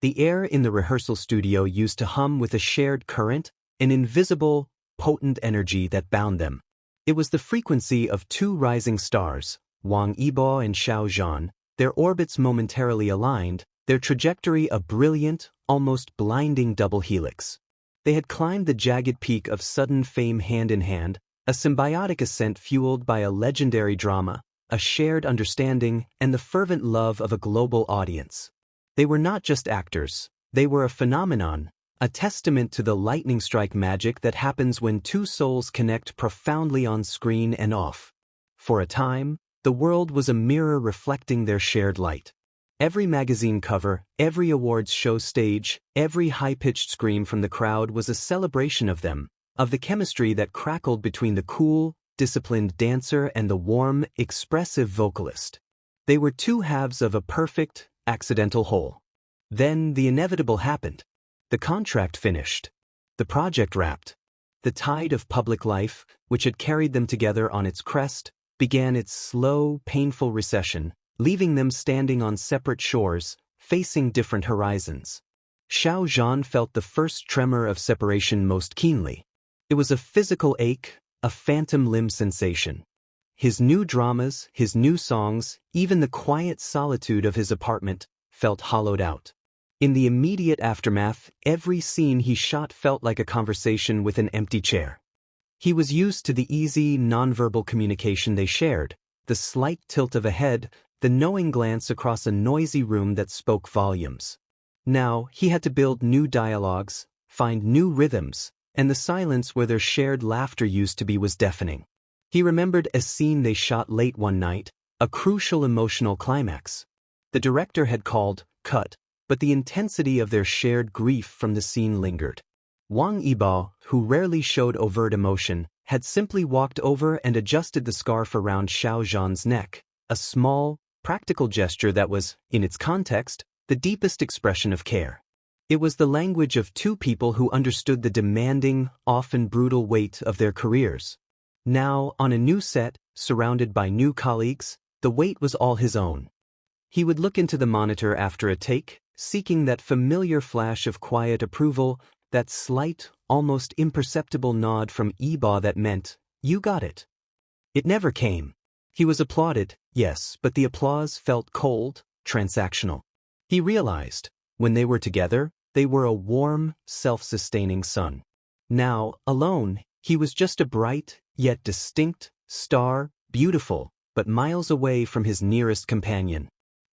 The air in the rehearsal studio used to hum with a shared current, an invisible, potent energy that bound them. It was the frequency of two rising stars, Wang Yibo and Xiao Zhan, their orbits momentarily aligned, their trajectory a brilliant, almost blinding double helix. They had climbed the jagged peak of sudden fame hand in hand, a symbiotic ascent fueled by a legendary drama, a shared understanding, and the fervent love of a global audience. They were not just actors, they were a phenomenon, a testament to the lightning strike magic that happens when two souls connect profoundly on screen and off. For a time, the world was a mirror reflecting their shared light. Every magazine cover, every awards show stage, every high-pitched scream from the crowd was a celebration of them, of the chemistry that crackled between the cool, disciplined dancer and the warm, expressive vocalist. They were two halves of a perfect, accidental whole. Then the inevitable happened. The contract finished. The project wrapped. The tide of public life, which had carried them together on its crest, began its slow, painful recession, leaving them standing on separate shores, facing different horizons. Xiao Zhan felt the first tremor of separation most keenly. It was a physical ache, a phantom limb sensation. His new dramas, his new songs, even the quiet solitude of his apartment, felt hollowed out. In the immediate aftermath, every scene he shot felt like a conversation with an empty chair. He was used to the easy, nonverbal communication they shared, the slight tilt of a head, the knowing glance across a noisy room that spoke volumes. Now, he had to build new dialogues, find new rhythms, and the silence where their shared laughter used to be was deafening. He remembered a scene they shot late one night, a crucial emotional climax. The director had called, cut, but the intensity of their shared grief from the scene lingered. Wang Yibo, who rarely showed overt emotion, had simply walked over and adjusted the scarf around Xiao Zhan's neck, a small, practical gesture that was, in its context, the deepest expression of care. It was the language of two people who understood the demanding, often brutal weight of their careers. Now, on a new set, surrounded by new colleagues, the weight was all his own. He would look into the monitor after a take, seeking that familiar flash of quiet approval, that slight, almost imperceptible nod from Yibo that meant, "You got it." It never came. He was applauded, yes, but the applause felt cold, transactional. He realized, when they were together, they were a warm, self-sustaining sun. Now, alone, he was just a bright, yet distinct, star, beautiful, but miles away from his nearest companion.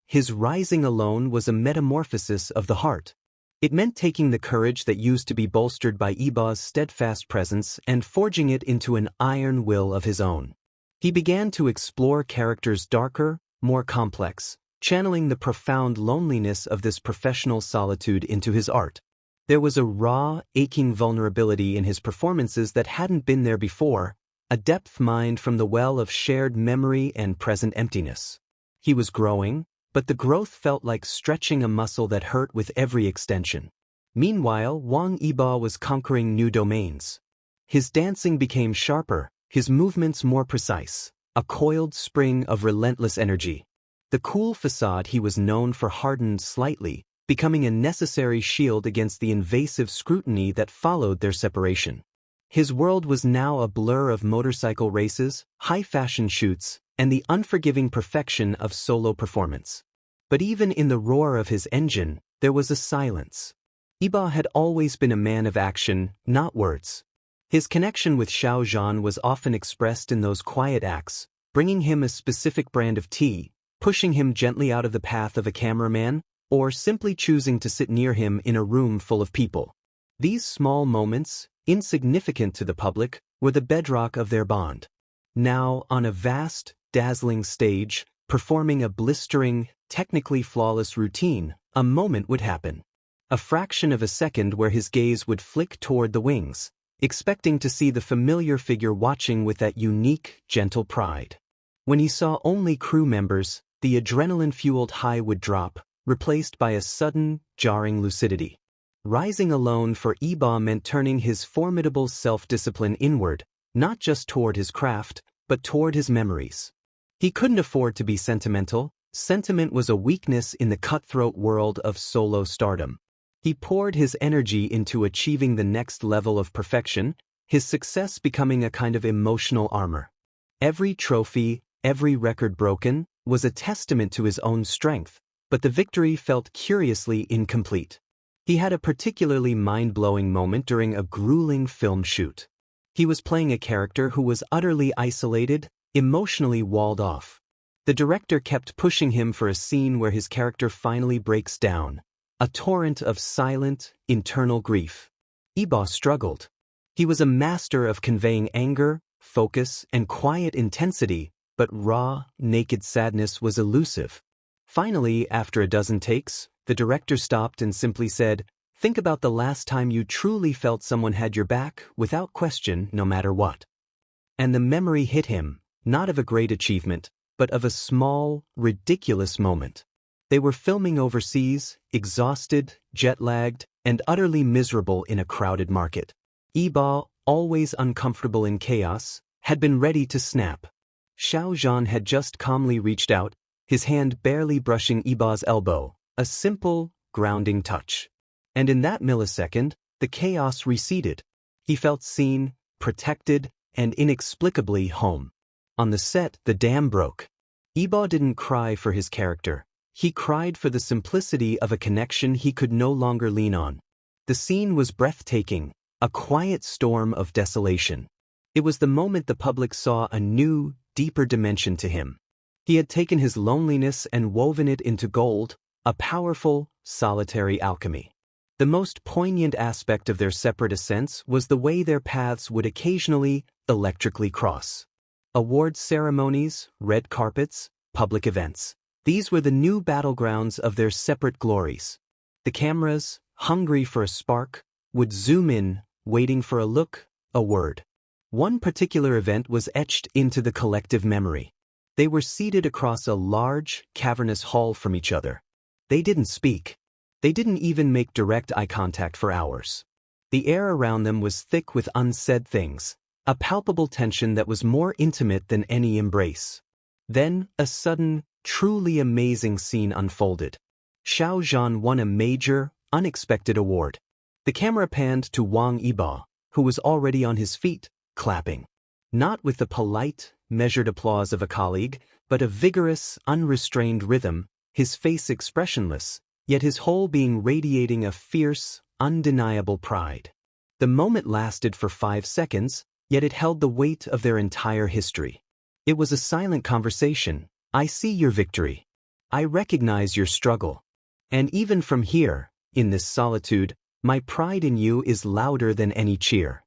His rising alone was a metamorphosis of the heart. It meant taking the courage that used to be bolstered by Yibo's steadfast presence and forging it into an iron will of his own. He began to explore characters darker, more complex, channeling the profound loneliness of this professional solitude into his art. There was a raw, aching vulnerability in his performances that hadn't been there before, a depth mined from the well of shared memory and present emptiness. He was growing, but the growth felt like stretching a muscle that hurt with every extension. Meanwhile, Wang Yibo was conquering new domains. His dancing became sharper, his movements more precise, a coiled spring of relentless energy. The cool facade he was known for hardened slightly, becoming a necessary shield against the invasive scrutiny that followed their separation. His world was now a blur of motorcycle races, high-fashion shoots, and the unforgiving perfection of solo performance. But even in the roar of his engine, there was a silence. Yibo had always been a man of action, not words. His connection with Xiao Zhan was often expressed in those quiet acts, bringing him a specific brand of tea, pushing him gently out of the path of a cameraman, or simply choosing to sit near him in a room full of people. These small moments, insignificant to the public, were the bedrock of their bond. Now, on a vast, dazzling stage, performing a blistering, technically flawless routine, a moment would happen. A fraction of a second where his gaze would flick toward the wings, expecting to see the familiar figure watching with that unique, gentle pride. When he saw only crew members, the adrenaline-fueled high would drop, replaced by a sudden, jarring lucidity. Rising alone for Yibo meant turning his formidable self-discipline inward, not just toward his craft, but toward his memories. He couldn't afford to be sentimental, Sentiment was a weakness in the cutthroat world of solo stardom. He poured his energy into achieving the next level of perfection, his success becoming a kind of emotional armor. Every trophy, every record broken, was a testament to his own strength, but the victory felt curiously incomplete. He had a particularly mind-blowing moment during a grueling film shoot. He was playing a character who was utterly isolated, emotionally walled off. The director kept pushing him for a scene where his character finally breaks down, a torrent of silent, internal grief. Yibo struggled. He was a master of conveying anger, focus, and quiet intensity, but raw, naked sadness was elusive. Finally, after a dozen takes, the director stopped and simply said, "Think about the last time you truly felt someone had your back, without question, no matter what." And the memory hit him, not of a great achievement, but of a small, ridiculous moment. They were filming overseas, exhausted, jet-lagged, and utterly miserable in a crowded market. Yibo, always uncomfortable in chaos, had been ready to snap. Xiao Zhan had just calmly reached out, his hand barely brushing Yibo's elbow, a simple, grounding touch. And in that millisecond, the chaos receded. He felt seen, protected, and inexplicably home. On the set, the dam broke. Yibo didn't cry for his character. He cried for the simplicity of a connection he could no longer lean on. The scene was breathtaking, a quiet storm of desolation. It was the moment the public saw a new, deeper dimension to him. He had taken his loneliness and woven it into gold, a powerful, solitary alchemy. The most poignant aspect of their separate ascents was the way their paths would occasionally, electrically cross. Award ceremonies, red carpets, public events. These were the new battlegrounds of their separate glories. The cameras, hungry for a spark, would zoom in, waiting for a look, a word. One particular event was etched into the collective memory. They were seated across a large, cavernous hall from each other. They didn't speak. They didn't even make direct eye contact for hours. The air around them was thick with unsaid things, a palpable tension that was more intimate than any embrace. Then, a sudden, truly amazing scene unfolded. Xiao Zhan won a major, unexpected award. The camera panned to Wang Yibo, who was already on his feet, clapping. Not with the polite, measured applause of a colleague, but a vigorous, unrestrained rhythm, his face expressionless, yet his whole being radiating a fierce, undeniable pride. The moment lasted for 5 seconds, yet it held the weight of their entire history. It was a silent conversation. "I see your victory. I recognize your struggle. And even from here, in this solitude, my pride in you is louder than any cheer."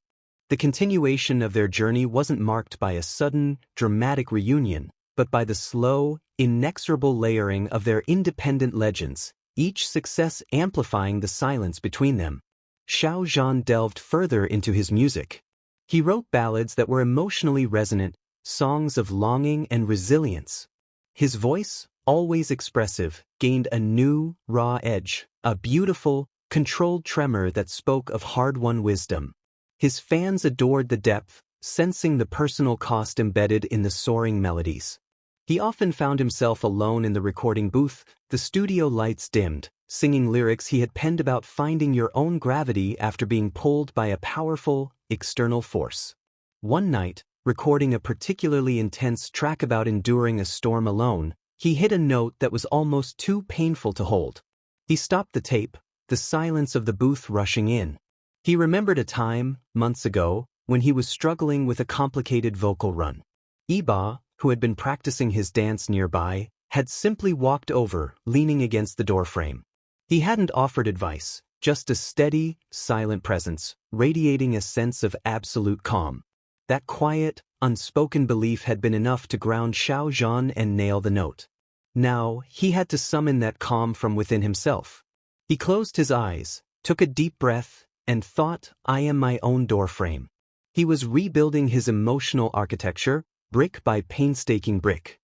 The continuation of their journey wasn't marked by a sudden, dramatic reunion, but by the slow, inexorable layering of their independent legends, each success amplifying the silence between them. Xiao Zhan delved further into his music. He wrote ballads that were emotionally resonant, songs of longing and resilience. His voice, always expressive, gained a new, raw edge, a beautiful, controlled tremor that spoke of hard-won wisdom. His fans adored the depth, sensing the personal cost embedded in the soaring melodies. He often found himself alone in the recording booth, the studio lights dimmed, singing lyrics he had penned about finding your own gravity after being pulled by a powerful, external force. One night, recording a particularly intense track about enduring a storm alone, he hit a note that was almost too painful to hold. He stopped the tape, the silence of the booth rushing in. He remembered a time, months ago, when he was struggling with a complicated vocal run. Yibo, who had been practicing his dance nearby, had simply walked over, leaning against the doorframe. He hadn't offered advice, just a steady, silent presence, radiating a sense of absolute calm. That quiet, unspoken belief had been enough to ground Xiao Zhan and nail the note. Now, he had to summon that calm from within himself. He closed his eyes, took a deep breath, and thought, "I am my own doorframe." He was rebuilding his emotional architecture, brick by painstaking brick.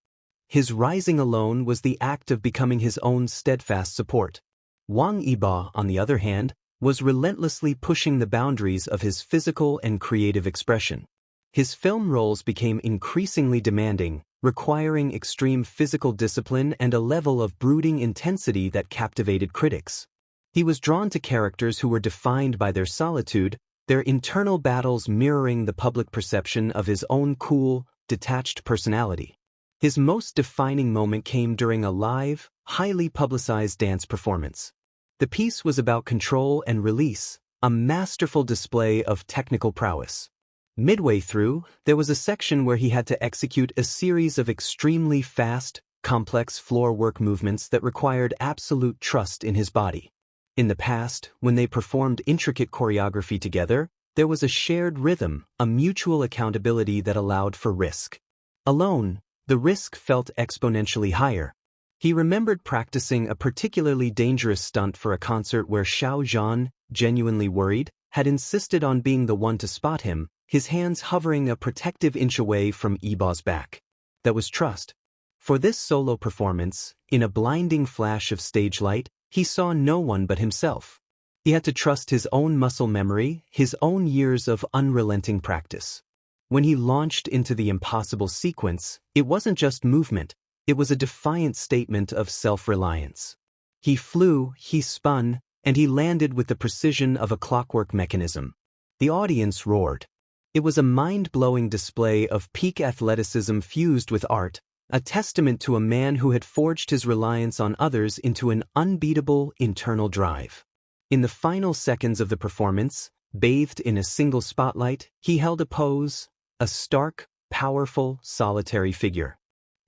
His rising alone was the act of becoming his own steadfast support. Wang Yibo, on the other hand, was relentlessly pushing the boundaries of his physical and creative expression. His film roles became increasingly demanding, requiring extreme physical discipline and a level of brooding intensity that captivated critics. He was drawn to characters who were defined by their solitude, their internal battles mirroring the public perception of his own cool, detached personality. His most defining moment came during a live, highly publicized dance performance. The piece was about control and release, a masterful display of technical prowess. Midway through, there was a section where he had to execute a series of extremely fast, complex floor work movements that required absolute trust in his body. In the past, when they performed intricate choreography together, there was a shared rhythm, a mutual accountability that allowed for risk. Alone, the risk felt exponentially higher. He remembered practicing a particularly dangerous stunt for a concert where Xiao Zhan, genuinely worried, had insisted on being the one to spot him, his hands hovering a protective inch away from Yibo's back. That was trust. For this solo performance, in a blinding flash of stage light, he saw no one but himself. He had to trust his own muscle memory, his own years of unrelenting practice. When he launched into the impossible sequence, it wasn't just movement, it was a defiant statement of self-reliance. He flew, he spun, and he landed with the precision of a clockwork mechanism. The audience roared. It was a mind-blowing display of peak athleticism fused with art, a testament to a man who had forged his reliance on others into an unbeatable internal drive. In the final seconds of the performance, bathed in a single spotlight, he held a pose, a stark, powerful, solitary figure.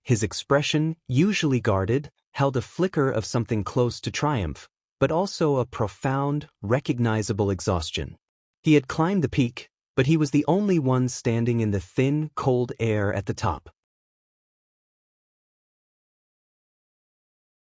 His expression, usually guarded, held a flicker of something close to triumph, but also a profound, recognizable exhaustion. He had climbed the peak, but he was the only one standing in the thin, cold air at the top.